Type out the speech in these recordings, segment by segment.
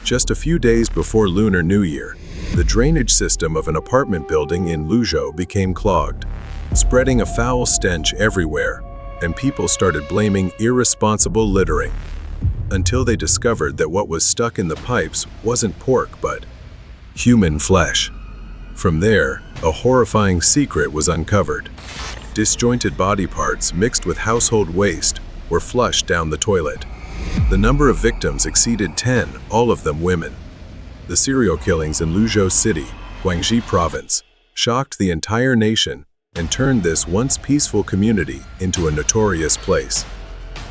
Just a few days before Lunar New Year, the drainage system of an apartment building in Liuzhou became clogged, spreading a foul stench everywhere, and people started blaming irresponsible littering, until they discovered that what was stuck in the pipes wasn't pork but human flesh. From there, a horrifying secret was uncovered. Disjointed body parts mixed with household waste were flushed down the toilet. The number of victims exceeded 10, all of them women. The serial killings in Liuzhou City, Guangxi Province, shocked the entire nation and turned this once peaceful community into a notorious place.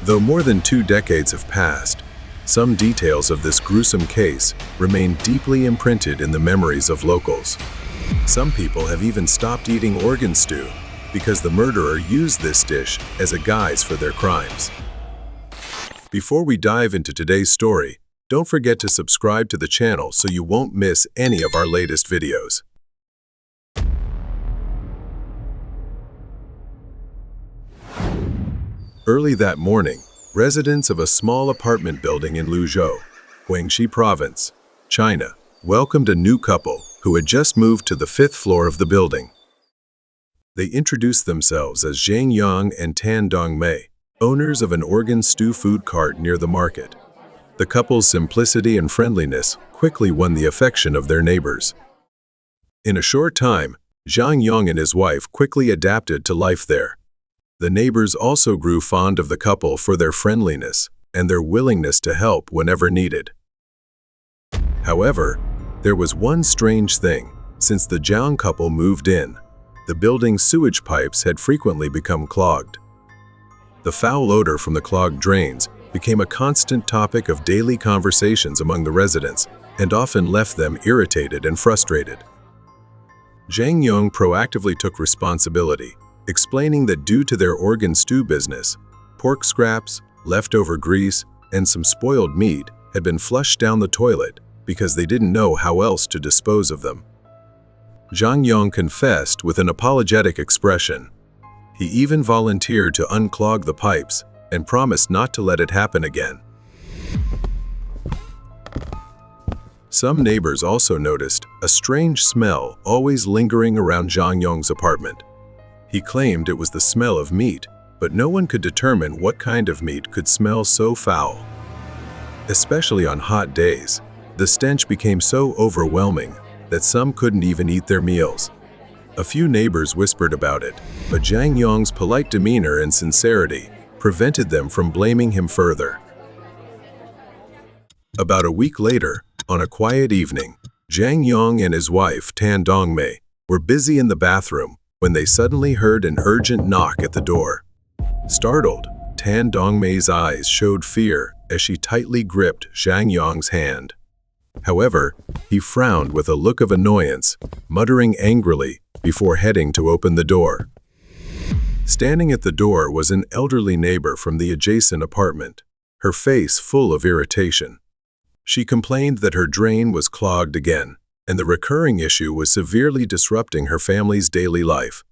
Though more than 2 decades have passed, some details of this gruesome case remain deeply imprinted in the memories of locals. Some people have even stopped eating organ stew because the murderer used this dish as a guise for their crimes. Before we dive into today's story, don't forget to subscribe to the channel so you won't miss any of our latest videos. Early that morning, residents of a small apartment building in Liuzhou, Guangxi Province, China, welcomed a new couple who had just moved to the 5th floor of the building. They introduced themselves as Zhang Yang and Tan Dongmei, owners of an organ stew food cart near the market. The couple's simplicity and friendliness quickly won the affection of their neighbors. In a short time, Zhang Yang and his wife quickly adapted to life there. The neighbors also grew fond of the couple for their friendliness and their willingness to help whenever needed. However, there was one strange thing. Since the Zhang couple moved in, the building's sewage pipes had frequently become clogged. The foul odor from the clogged drains became a constant topic of daily conversations among the residents and often left them irritated and frustrated. Zhang Yang proactively took responsibility, explaining that due to their organ stew business, pork scraps, leftover grease, and some spoiled meat had been flushed down the toilet because they didn't know how else to dispose of them. Zhang Yang confessed with an apologetic expression. He even volunteered to unclog the pipes and promised not to let it happen again. Some neighbors also noticed a strange smell always lingering around Zhang Yang's apartment. He claimed it was the smell of meat, but no one could determine what kind of meat could smell so foul. Especially on hot days, the stench became so overwhelming that some couldn't even eat their meals. A few neighbors whispered about it, but Zhang Yang's polite demeanor and sincerity prevented them from blaming him further. About a week later, on a quiet evening, Zhang Yang and his wife, Tan Dongmei, were busy in the bathroom when they suddenly heard an urgent knock at the door. Startled, Tan Dongmei's eyes showed fear as she tightly gripped Zhang Yang's hand. However, he frowned with a look of annoyance, muttering angrily before heading to open the door. Standing at the door was an elderly neighbor from the adjacent apartment, her face full of irritation. She complained that her drain was clogged again, and the recurring issue was severely disrupting her family's daily life.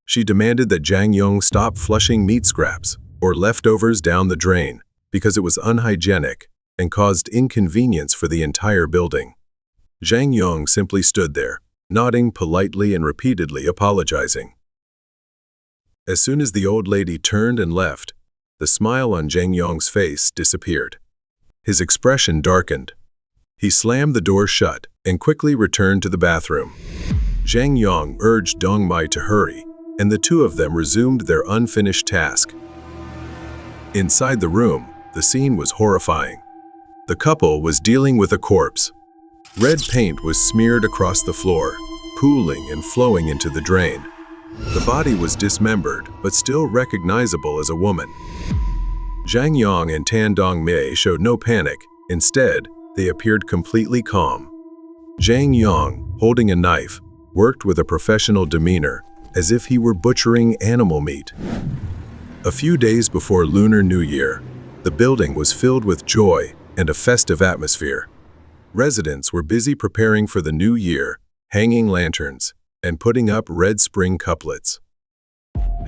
She demanded that Zhang Yang stop flushing meat scraps or leftovers down the drain because it was unhygienic and caused inconvenience for the entire building. Zhang Yang simply stood there, nodding politely and repeatedly apologizing. As soon as the old lady turned and left, the smile on Zhang Yang's face disappeared. His expression darkened. He slammed the door shut and quickly returned to the bathroom. Zhang Yang urged Dongmei to hurry, and the two of them resumed their unfinished task. Inside the room, the scene was horrifying. The couple was dealing with a corpse. Red paint was smeared across the floor, pooling and flowing into the drain. The body was dismembered, but still recognizable as a woman. Zhang Yang and Tan Dongmei showed no panic. Instead, they appeared completely calm. Zhang Yang, holding a knife, worked with a professional demeanor, as if he were butchering animal meat. A few days before Lunar New Year, the building was filled with joy and a festive atmosphere. Residents were busy preparing for the new year, hanging lanterns, and putting up red spring couplets.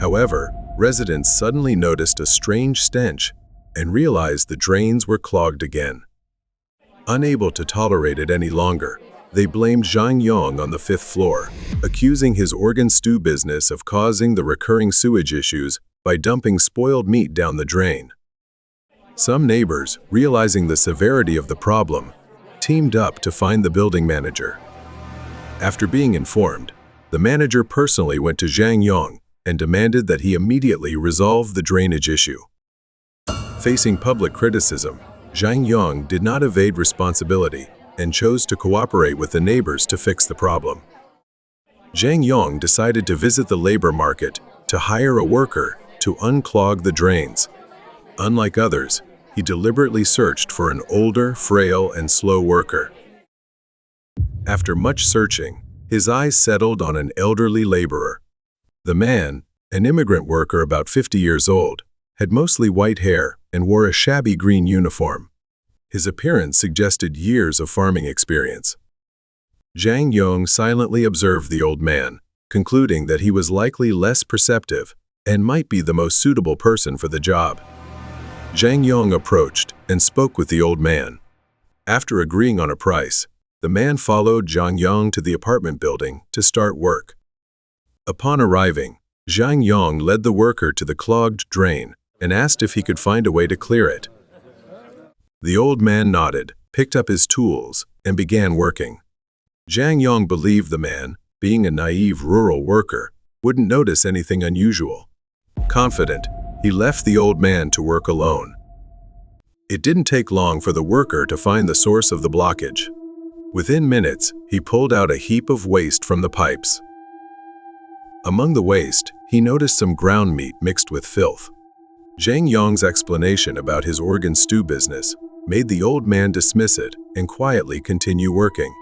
However, residents suddenly noticed a strange stench and realized the drains were clogged again. Unable to tolerate it any longer, they blamed Zhang Yong on the 5th floor, accusing his organ stew business of causing the recurring sewage issues by dumping spoiled meat down the drain. Some neighbors, realizing the severity of the problem, teamed up to find the building manager. After being informed, the manager personally went to Zhang Yong and demanded that he immediately resolve the drainage issue. Facing public criticism, Zhang Yong did not evade responsibility and chose to cooperate with the neighbors to fix the problem. Zhang Yong decided to visit the labor market to hire a worker to unclog the drains. Unlike others, he deliberately searched for an older, frail, and slow worker. After much searching, his eyes settled on an elderly laborer. The man, an immigrant worker about 50 years old, had mostly white hair and wore a shabby green uniform. His appearance suggested years of farming experience. Zhang Yong silently observed the old man, concluding that he was likely less perceptive and might be the most suitable person for the job. Zhang Yong approached and spoke with the old man. After agreeing on a price, the man followed Zhang Yong to the apartment building to start work. Upon arriving, Zhang Yong led the worker to the clogged drain and asked if he could find a way to clear it. The old man nodded, picked up his tools, and began working. Zhang Yong believed the man, being a naive rural worker, wouldn't notice anything unusual. Confident, he left the old man to work alone. It didn't take long for the worker to find the source of the blockage. Within minutes, he pulled out a heap of waste from the pipes. Among the waste, he noticed some ground meat mixed with filth. Zhang Yong's explanation about his organ stew business made the old man dismiss it and quietly continue working.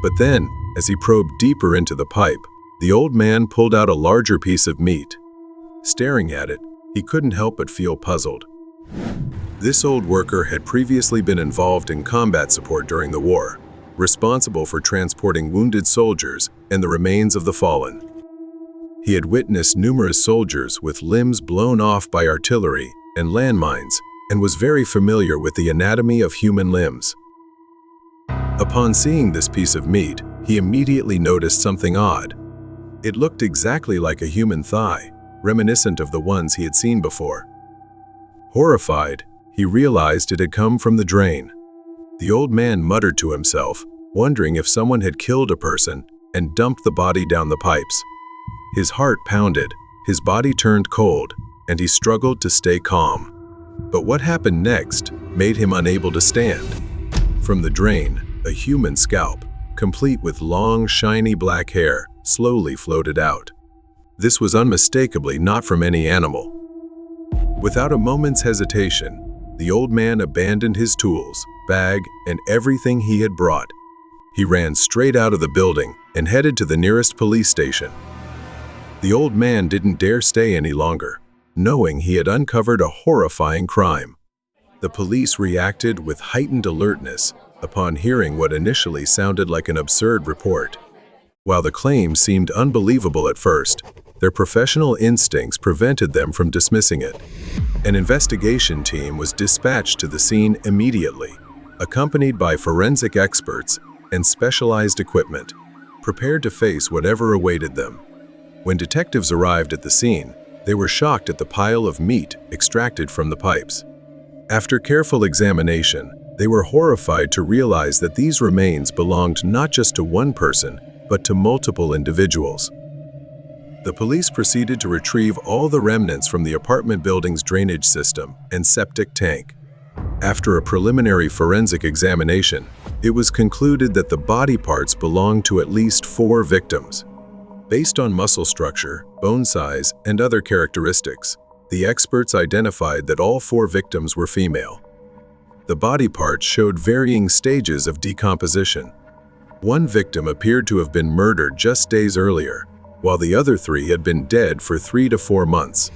But then, as he probed deeper into the pipe, the old man pulled out a larger piece of meat. Staring at it, he couldn't help but feel puzzled. This old worker had previously been involved in combat support during the war, responsible for transporting wounded soldiers and the remains of the fallen. He had witnessed numerous soldiers with limbs blown off by artillery and landmines and was very familiar with the anatomy of human limbs. Upon seeing this piece of meat, he immediately noticed something odd. It looked exactly like a human thigh, reminiscent of the ones he had seen before. Horrified, he realized it had come from the drain. The old man muttered to himself, wondering if someone had killed a person and dumped the body down the pipes. His heart pounded, his body turned cold, and he struggled to stay calm. But what happened next made him unable to stand. From the drain, a human scalp, complete with long, shiny black hair, slowly floated out. This was unmistakably not from any animal. Without a moment's hesitation, the old man abandoned his tools, bag, and everything he had brought. He ran straight out of the building and headed to the nearest police station. The old man didn't dare stay any longer, knowing he had uncovered a horrifying crime. The police reacted with heightened alertness upon hearing what initially sounded like an absurd report. While the claim seemed unbelievable at first, their professional instincts prevented them from dismissing it. An investigation team was dispatched to the scene immediately, accompanied by forensic experts and specialized equipment, prepared to face whatever awaited them. When detectives arrived at the scene, they were shocked at the pile of meat extracted from the pipes. After careful examination, they were horrified to realize that these remains belonged not just to one person, but to multiple individuals. The police proceeded to retrieve all the remnants from the apartment building's drainage system and septic tank. After a preliminary forensic examination, it was concluded that the body parts belonged to at least 4 victims. Based on muscle structure, bone size, and other characteristics, the experts identified that all 4 victims were female. The body parts showed varying stages of decomposition. One victim appeared to have been murdered just days earlier, while the other 3 had been dead for 3 to 4 months.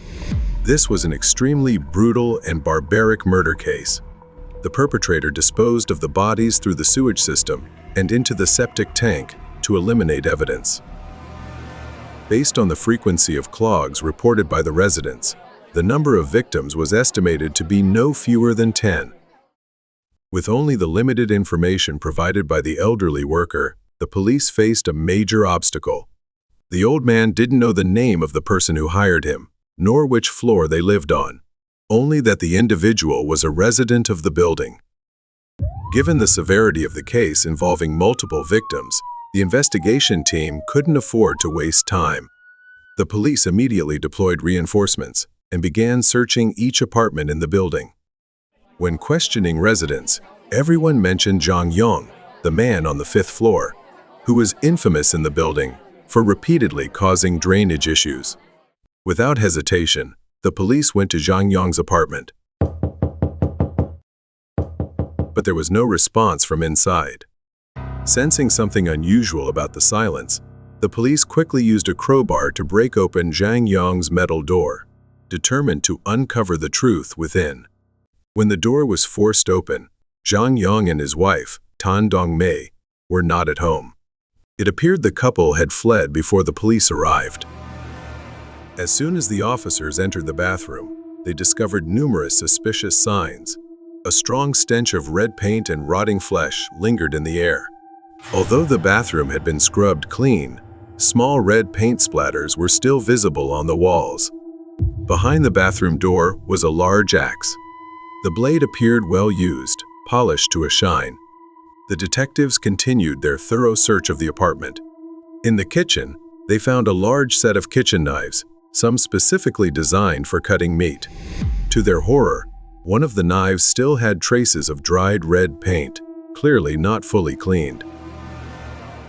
This was an extremely brutal and barbaric murder case. The perpetrator disposed of the bodies through the sewage system and into the septic tank to eliminate evidence. Based on the frequency of clogs reported by the residents, the number of victims was estimated to be no fewer than 10. With only the limited information provided by the elderly worker, the police faced a major obstacle. The old man didn't know the name of the person who hired him, nor which floor they lived on, only that the individual was a resident of the building. Given the severity of the case involving multiple victims, the investigation team couldn't afford to waste time. The police immediately deployed reinforcements and began searching each apartment in the building. When questioning residents, everyone mentioned Zhang Yong, the man on the 5th floor, who was infamous in the building for repeatedly causing drainage issues. Without hesitation, the police went to Zhang Yong's apartment. But there was no response from inside. Sensing something unusual about the silence, the police quickly used a crowbar to break open Zhang Yong's metal door, determined to uncover the truth within. When the door was forced open, Zhang Yong and his wife, Tan Dongmei, were not at home. It appeared the couple had fled before the police arrived. As soon as the officers entered the bathroom, they discovered numerous suspicious signs. A strong stench of red paint and rotting flesh lingered in the air. Although the bathroom had been scrubbed clean, small red paint splatters were still visible on the walls. Behind the bathroom door was a large axe. The blade appeared well used, polished to a shine. The detectives continued their thorough search of the apartment. In the kitchen, they found a large set of kitchen knives, some specifically designed for cutting meat. To their horror, one of the knives still had traces of dried red paint, clearly not fully cleaned.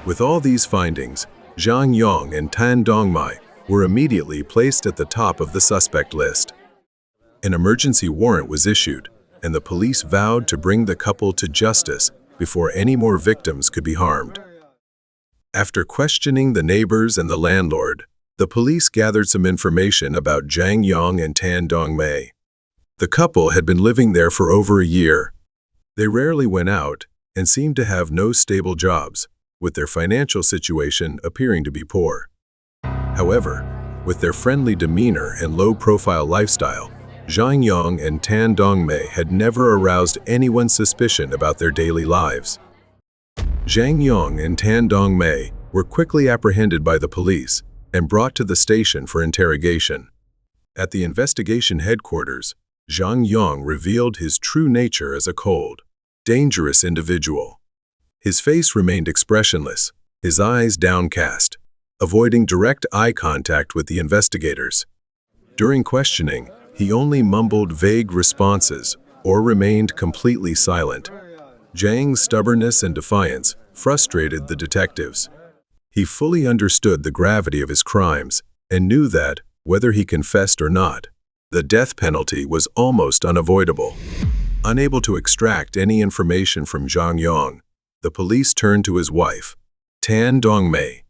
With all these findings, Zhang Yong and Tan Dongmei were immediately placed at the top of the suspect list. An emergency warrant was issued, and the police vowed to bring the couple to justice before any more victims could be harmed. After questioning the neighbors and the landlord, the police gathered some information about Zhang Yong and Tan Dongmei. The couple had been living there for over a year. They rarely went out and seemed to have no stable jobs, with their financial situation appearing to be poor. However, with their friendly demeanor and low-profile lifestyle, Zhang Yong and Tan Dongmei had never aroused anyone's suspicion about their daily lives. Zhang Yong and Tan Dongmei were quickly apprehended by the police and brought to the station for interrogation. At the investigation headquarters, Zhang Yong revealed his true nature as a cold, dangerous individual. His face remained expressionless, his eyes downcast, avoiding direct eye contact with the investigators. During questioning, he only mumbled vague responses or remained completely silent. Zhang's stubbornness and defiance frustrated the detectives. He fully understood the gravity of his crimes and knew that, whether he confessed or not, the death penalty was almost unavoidable. Unable to extract any information from Zhang Yong, the police turned to his wife, Tan Dongmei.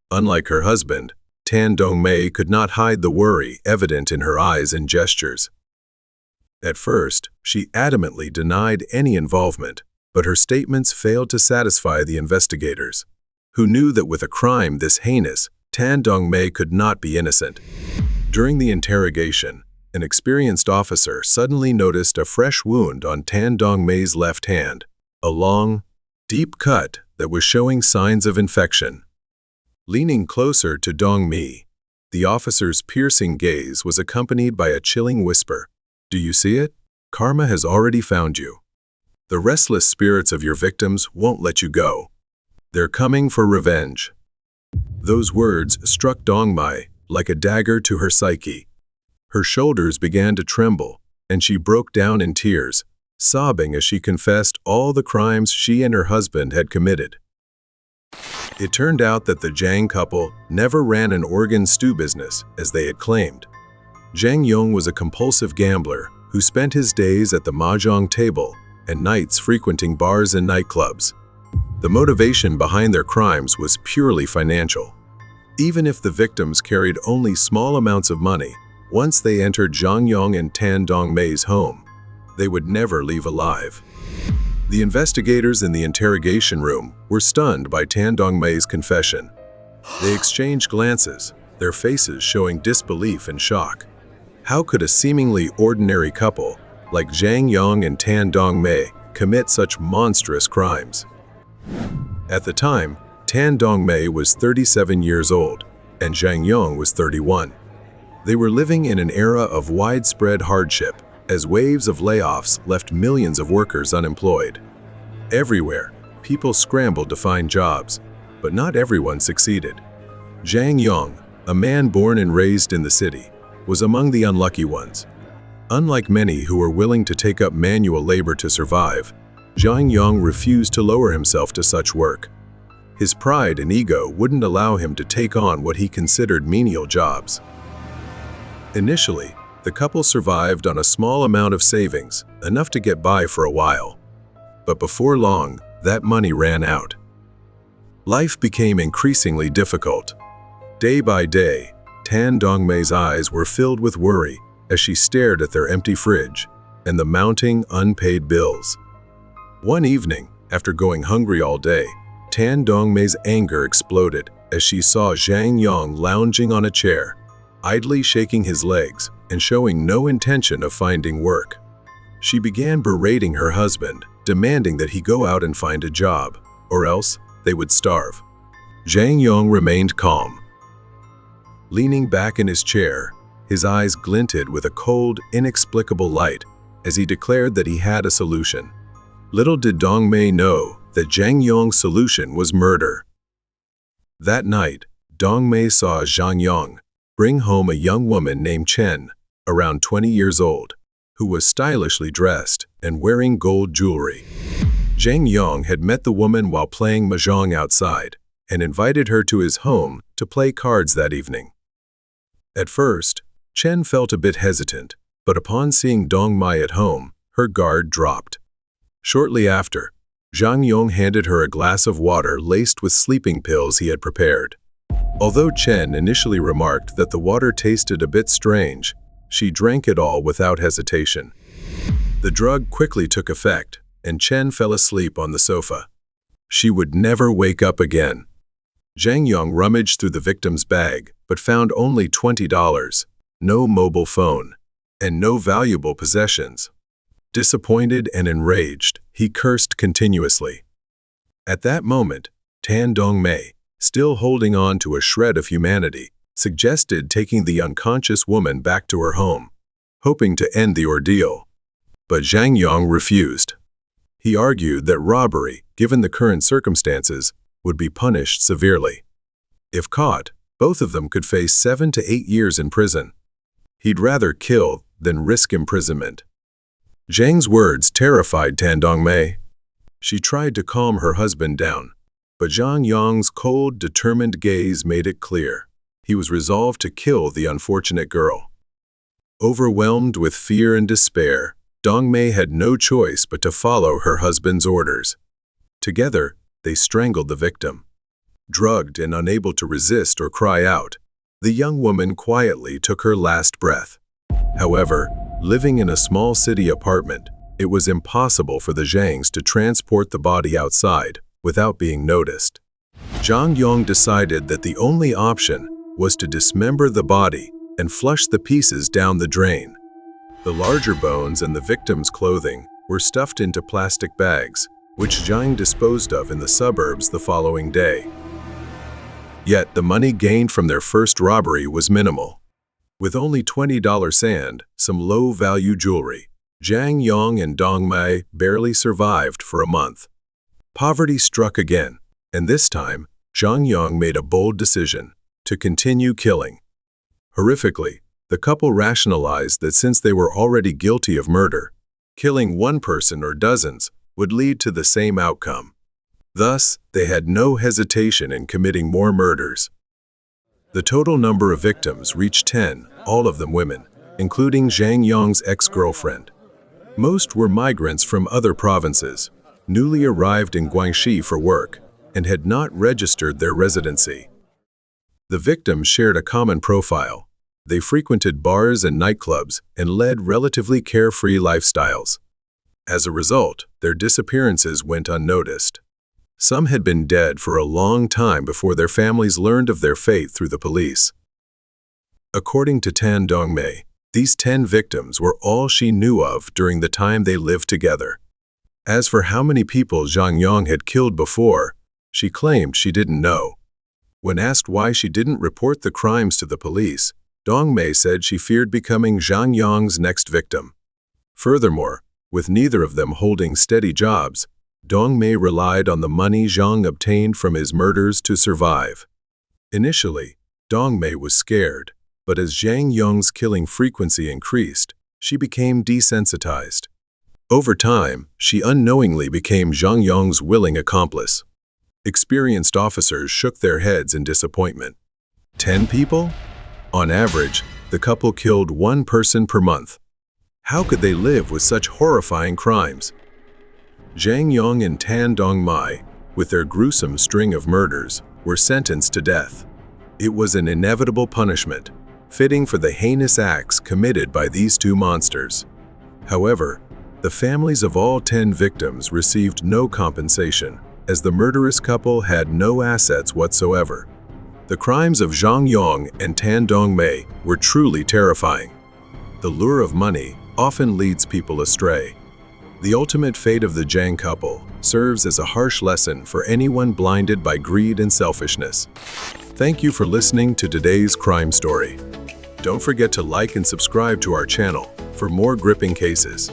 Unlike her husband, Tan Dongmei could not hide the worry evident in her eyes and gestures. At first, she adamantly denied any involvement, but her statements failed to satisfy the investigators, who knew that with a crime this heinous, Tan Dongmei could not be innocent. During the interrogation, an experienced officer suddenly noticed a fresh wound on Tan Dongmei's left hand, a long, deep cut that was showing signs of infection. Leaning closer to Dongmei, the officer's piercing gaze was accompanied by a chilling whisper. "Do you see it? Karma has already found you. The restless spirits of your victims won't let you go. They're coming for revenge." Those words struck Dongmei like a dagger to her psyche. Her shoulders began to tremble, and she broke down in tears, sobbing as she confessed all the crimes she and her husband had committed. It turned out that the Zhang couple never ran an organ stew business, as they had claimed. Zhang Yong was a compulsive gambler who spent his days at the mahjong table and nights frequenting bars and nightclubs. The motivation behind their crimes was purely financial. Even if the victims carried only small amounts of money, once they entered Zhang Yong and Tan Dongmei's home, they would never leave alive. The investigators in the interrogation room were stunned by Tan Dongmei's confession. They exchanged glances, their faces showing disbelief and shock. How could a seemingly ordinary couple, like Zhang Yong and Tan Dongmei, commit such monstrous crimes. At the time, Tan Dongmei was 37 years old, and Zhang Yong was 31. They were living in an era of widespread hardship, as waves of layoffs left millions of workers unemployed. Everywhere, people scrambled to find jobs, but not everyone succeeded. Zhang Yong, a man born and raised in the city, was among the unlucky ones. Unlike many who were willing to take up manual labor to survive, Zhang Yong refused to lower himself to such work. His pride and ego wouldn't allow him to take on what he considered menial jobs. Initially, the couple survived on a small amount of savings, enough to get by for a while. But before long, that money ran out. Life became increasingly difficult. Day by day, Tan Dongmei's eyes were filled with worry as she stared at their empty fridge and the mounting unpaid bills. One evening, after going hungry all day, Tan Dongmei's anger exploded as she saw Zhang Yong lounging on a chair, idly shaking his legs and showing no intention of finding work. She began berating her husband, demanding that he go out and find a job, or else they would starve. Zhang Yong remained calm. Leaning back in his chair, his eyes glinted with a cold, inexplicable light as he declared that he had a solution. Little did Dongmei know that Zhang Yong's solution was murder. That night, Dongmei saw Zhang Yong bring home a young woman named Chen, around 20 years old, who was stylishly dressed and wearing gold jewelry. Zhang Yong had met the woman while playing mahjong outside and invited her to his home to play cards that evening. At first, Chen felt a bit hesitant, but upon seeing Dongmei at home, her guard dropped. Shortly after, Zhang Yong handed her a glass of water laced with sleeping pills he had prepared. Although Chen initially remarked that the water tasted a bit strange, she drank it all without hesitation. The drug quickly took effect, and Chen fell asleep on the sofa. She would never wake up again. Zhang Yong rummaged through the victim's bag, but found only $20, no mobile phone, and no valuable possessions. Disappointed and enraged, he cursed continuously. At that moment, Tan Dongmei, still holding on to a shred of humanity, suggested taking the unconscious woman back to her home, hoping to end the ordeal. But Zhang Yong refused. He argued that robbery, given the current circumstances, would be punished severely. If caught, both of them could face 7 to 8 years in prison. He'd rather kill than risk imprisonment. Zhang's words terrified Tan Dongmei. She tried to calm her husband down, but Zhang Yong's cold, determined gaze made it clear. He was resolved to kill the unfortunate girl. Overwhelmed with fear and despair, Dongmei had no choice but to follow her husband's orders. Together, they strangled the victim. Drugged and unable to resist or cry out, the young woman quietly took her last breath. However, living in a small city apartment, it was impossible for the Zhangs to transport the body outside without being noticed. Zhang Yong decided that the only option was to dismember the body and flush the pieces down the drain. The larger bones and the victim's clothing were stuffed into plastic bags, which Zhang disposed of in the suburbs the following day. Yet the money gained from their first robbery was minimal. With only $20 sand, some low-value jewelry, Zhang Yong and Dongmei barely survived for a month. Poverty struck again, and this time, Zhang Yong made a bold decision to continue killing. Horrifically, the couple rationalized that since they were already guilty of murder, killing one person or dozens would lead to the same outcome. Thus, they had no hesitation in committing more murders. The total number of victims reached 10, all of them women, including Zhang Yong's ex-girlfriend. Most were migrants from other provinces, newly arrived in Guangxi for work, and had not registered their residency. The victims shared a common profile. They frequented bars and nightclubs and led relatively carefree lifestyles. As a result, their disappearances went unnoticed. Some had been dead for a long time before their families learned of their fate through the police. According to Tan Dongmei, these 10 victims were all she knew of during the time they lived together. As for how many people Zhang Yang had killed before, she claimed she didn't know. When asked why she didn't report the crimes to the police, Dong Mei said she feared becoming Zhang Yang's next victim. Furthermore, with neither of them holding steady jobs, Dong Mei relied on the money Zhang obtained from his murders to survive. Initially, Dong Mei was scared, but as Zhang Yang's killing frequency increased, she became desensitized. Over time, she unknowingly became Zhang Yang's willing accomplice. Experienced officers shook their heads in disappointment. 10 people? On average, the couple killed 1 person per month. How could they live with such horrifying crimes? Zhang Yang and Tan Dongmai, with their gruesome string of murders, were sentenced to death. It was an inevitable punishment, fitting for the heinous acts committed by these two monsters. However, the families of all 10 victims received no compensation, as the murderous couple had no assets whatsoever. The crimes of Zhang Yang and Tan Dongmei were truly terrifying. The lure of money often leads people astray. The ultimate fate of the Zhang couple serves as a harsh lesson for anyone blinded by greed and selfishness. Thank you for listening to today's crime story. Don't forget to like and subscribe to our channel for more gripping cases.